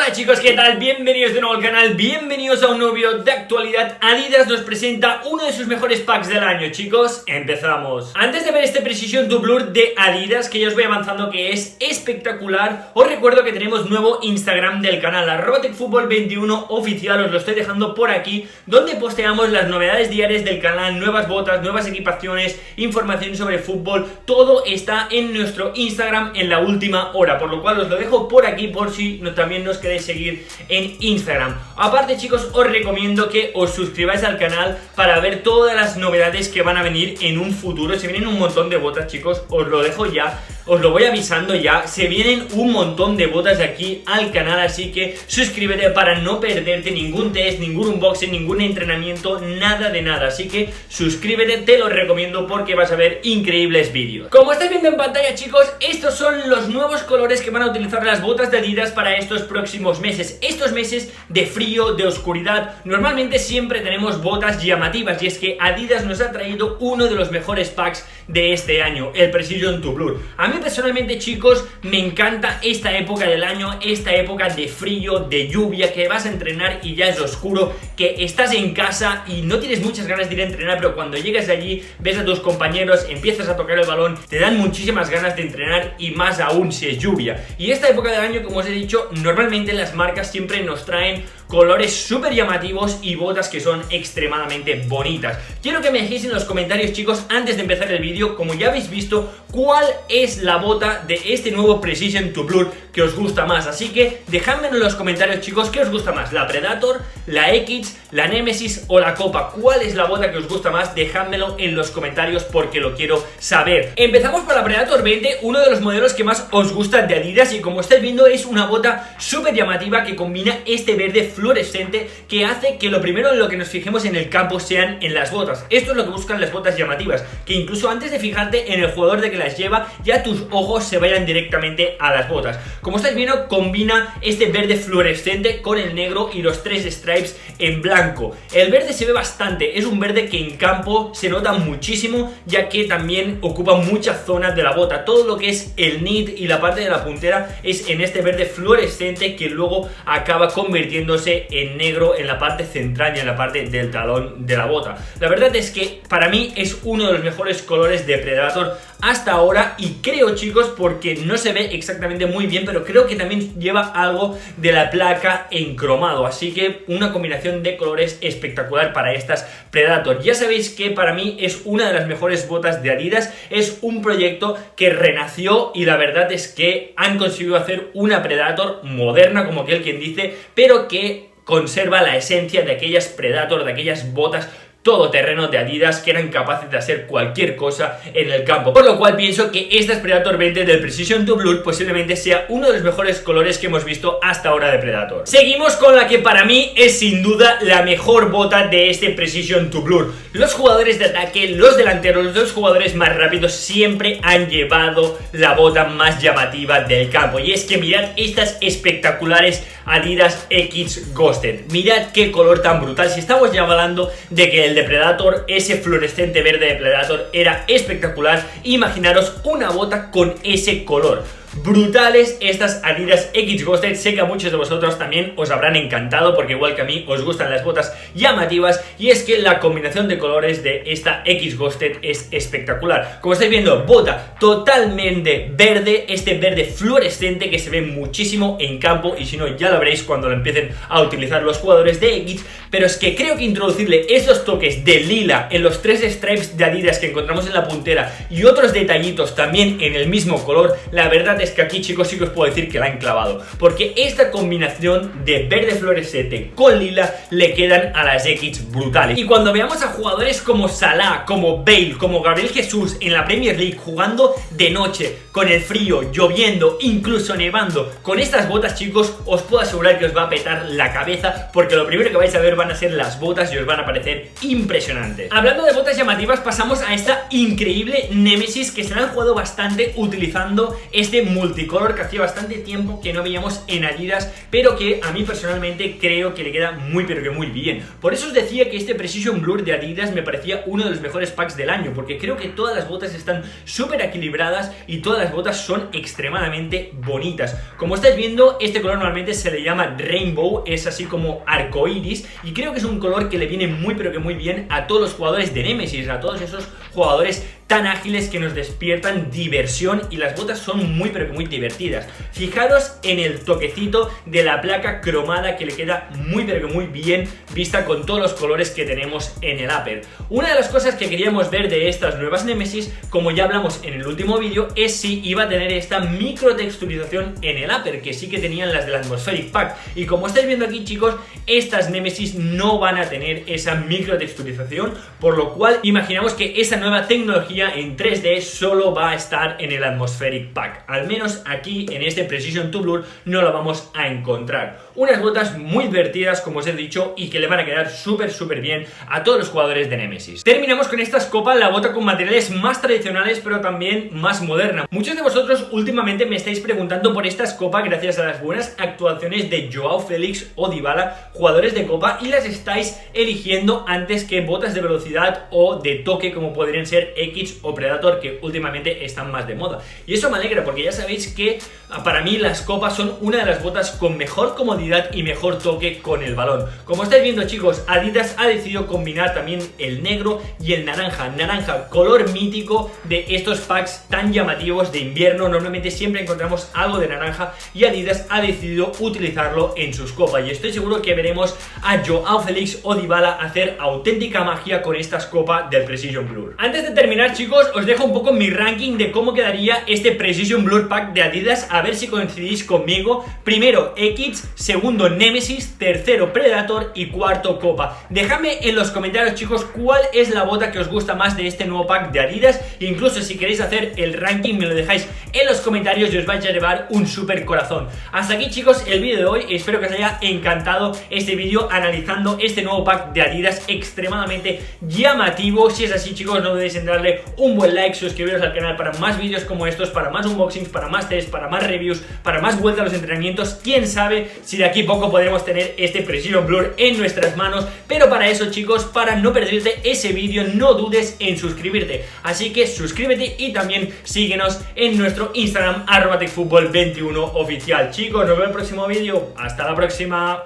Hola chicos, ¿qué tal? Bienvenidos de nuevo al canal, bienvenidos a un nuevo vídeo de actualidad. Adidas nos presenta uno de sus mejores packs del año, chicos. Empezamos. Antes de ver este Precision to Blur de Adidas, que ya os voy avanzando que es espectacular, os recuerdo que tenemos nuevo Instagram del canal, @tecfutbol21 oficial, os lo estoy dejando por aquí, donde posteamos las novedades diarias del canal, nuevas botas, nuevas equipaciones, información sobre fútbol, todo está en nuestro Instagram en la última hora, por lo cual os lo dejo por aquí por si también nos queréis seguir en Instagram. Aparte, chicos, os recomiendo que os suscribáis al canal para ver todas las novedades que van a venir en un futuro. Se vienen un montón de botas, chicos, os lo dejo ya, os lo voy avisando ya. Se vienen un montón de botas de aquí al canal, así que suscríbete para no perderte ningún test, ningún unboxing, ningún entrenamiento, nada de nada. Así que suscríbete, te lo recomiendo porque vas a ver increíbles vídeos. Como estáis viendo en pantalla, chicos, estos son los nuevos colores que van a utilizar las botas de Adidas para estos próximos meses. Estos meses de frío, de oscuridad, normalmente siempre tenemos botas llamativas, y es que Adidas nos ha traído uno de los mejores packs de este año, el Precision to Blur. A mí personalmente, chicos, me encanta esta época del año, esta época de frío, de lluvia, que vas a entrenar y ya es oscuro, que estás en casa y no tienes muchas ganas de ir a entrenar, pero cuando llegas allí, ves a tus compañeros, empiezas a tocar el balón, te dan muchísimas ganas de entrenar, y más aún si es lluvia. Y esta época del año, como os he dicho, normalmente las marcas siempre nos traen colores súper llamativos y botas que son extremadamente bonitas. Quiero que me dejéis en los comentarios, chicos, antes de empezar el vídeo, como ya habéis visto, cuál es la bota de este nuevo Precision to Blur que os gusta más. Así que dejadme en los comentarios, chicos, qué os gusta más, la Predator, la X, la Nemesis o la Copa. ¿Cuál es la bota que os gusta más? Dejádmelo en los comentarios porque lo quiero saber. Empezamos por la Predator 20, uno de los modelos que más os gusta de Adidas, y como estáis viendo es una bota súper llamativa que combina este verde fluorescente que hace que lo primero en lo que nos fijemos en el campo sean en las botas. Esto es lo que buscan las botas llamativas, que incluso antes de fijarte en el jugador de que las lleva, ya tus ojos se vayan directamente a las botas. Como estáis viendo, combina este verde fluorescente con el negro y los tres stripes en blanco. El verde se ve bastante, es un verde que en campo se nota muchísimo, ya que también ocupa muchas zonas de la bota. Todo lo que es el knit y la parte de la puntera es en este verde fluorescente, que luego acaba convirtiéndose en negro en la parte central y en la parte del talón de la bota. La verdad es que para mí es uno de los mejores colores de Predator hasta ahora, y creo, chicos, porque no se ve exactamente muy bien, pero creo que también lleva algo de la placa en cromado, así que una combinación de colores espectacular para estas Predator. Ya sabéis que para mí es una de las mejores botas de Adidas, es un proyecto que renació y la verdad es que han conseguido hacer una Predator moderna, como aquel quien dice, pero que conserva la esencia de aquellas Predator, de aquellas botas todoterreno de Adidas que eran capaces de hacer cualquier cosa en el campo. Por lo cual pienso que esta Predator 20 del Precision to Blur posiblemente sea uno de los mejores colores que hemos visto hasta ahora de Predator. Seguimos con la que para mí es sin duda la mejor bota de este Precision to Blur. Los jugadores de ataque, los delanteros, los jugadores más rápidos siempre han llevado la bota más llamativa del campo, y es que mirad estas espectaculares Adidas X Ghosted. Mirad qué color tan brutal. Si estamos ya hablando de que el de Predator, ese fluorescente verde de Predator, era espectacular, imaginaros una bota con ese color. Brutales estas Adidas X Ghosted. Sé que a muchos de vosotros también os habrán encantado, porque igual que a mí os gustan las botas llamativas, y es que la combinación de colores de esta X Ghosted es espectacular. Como estáis viendo, bota totalmente verde, este verde fluorescente que se ve muchísimo en campo, y si no ya lo veréis cuando lo empiecen a utilizar los jugadores de X. Pero es que creo que introducirle estos toques de lila en los tres stripes de Adidas que encontramos en la puntera y otros detallitos también en el mismo color, la verdad es que aquí, chicos, sí que os puedo decir que la han clavado, porque esta combinación de verde fluorescente con lila le quedan a las X brutales. Y cuando veamos a jugadores como Salah, como Bale, como Gabriel Jesús en la Premier League jugando de noche, con el frío, lloviendo, incluso nevando, con estas botas, chicos, os puedo asegurar que os va a petar la cabeza, porque lo primero que vais a ver van a ser las botas y os van a parecer impresionantes. Hablando de botas llamativas, pasamos a esta increíble Nemesis, que se la han jugado bastante utilizando este multicolor que hacía bastante tiempo que no veíamos en Adidas, pero que a mí personalmente creo que le queda muy pero que muy bien. Por eso os decía que este Precision Blur de Adidas me parecía uno de los mejores packs del año, porque creo que todas las botas están súper equilibradas y todas las botas son extremadamente bonitas. Como estáis viendo, este color normalmente se le llama Rainbow, es así como arcoiris, y creo que es un color que le viene muy pero que muy bien a todos los jugadores de Nemesis, a todos esos jugadores tan ágiles que nos despiertan diversión, y las botas son muy pero que muy divertidas. Fijaros en el toquecito de la placa cromada que le queda muy pero que muy bien vista con todos los colores que tenemos en el upper. Una de las cosas que queríamos ver de estas nuevas Nemesis, como ya hablamos en el último vídeo, es si iba a tener esta microtexturización en el upper, que sí que tenían las del Atmospheric Pack, y como estáis viendo aquí, chicos, estas Nemesis no van a tener esa microtexturización, por lo cual imaginamos que esa nueva tecnología en 3D solo va a estar en el Atmospheric Pack. Al menos aquí en este Precision 2 Blur no la vamos a encontrar. Unas botas muy divertidas, como os he dicho, y que le van a quedar súper bien a todos los jugadores de Nemesis. Terminamos con esta Scopa, la bota con materiales más tradicionales pero también más moderna. Muchos de vosotros últimamente me estáis preguntando por esta Scopa gracias a las buenas actuaciones de Joao Félix o Dybala, jugadores de Copa, y las estáis eligiendo antes que botas de velocidad o de toque como podrían ser X o Predator, que últimamente están más de moda. Y eso me alegra, porque ya sabéis que para mí las Copas son una de las botas con mejor comodidad y mejor toque con el balón. Como estáis viendo, chicos, Adidas ha decidido combinar también el negro y el naranja, color mítico de estos packs tan llamativos de invierno. Normalmente siempre encontramos algo de naranja y Adidas ha decidido utilizarlo en sus Copas, y estoy seguro que veremos a Joao Félix o Dybala hacer auténtica magia con estas Copas del Precision Blur. Antes de terminar, chicos, os dejo un poco mi ranking de cómo quedaría este Precision Blur Pack de Adidas, a ver si coincidís conmigo. Primero X, segundo Nemesis, tercero Predator y cuarto Copa. Dejadme en los comentarios, chicos, cuál es la bota que os gusta más de este nuevo pack de Adidas. Incluso si queréis hacer el ranking, me lo dejáis en los comentarios y os vais a llevar un super corazón. Hasta aquí, chicos, el vídeo de hoy. Espero que os haya encantado este vídeo analizando este nuevo pack de Adidas extremadamente llamativo. Si es así, chicos, no dudéis en darle un buen like, suscribiros al canal para más vídeos como estos, para más unboxings, para más tests, para más reviews, para más vuelta a los entrenamientos. Quién sabe si de aquí a poco podremos tener este Precision Blur en nuestras manos, pero para eso, chicos, para no perderte ese vídeo, no dudes en suscribirte. Así que suscríbete y también síguenos en nuestro Instagram @tecfutbol21 oficial. Chicos, nos vemos en el próximo vídeo. Hasta la próxima.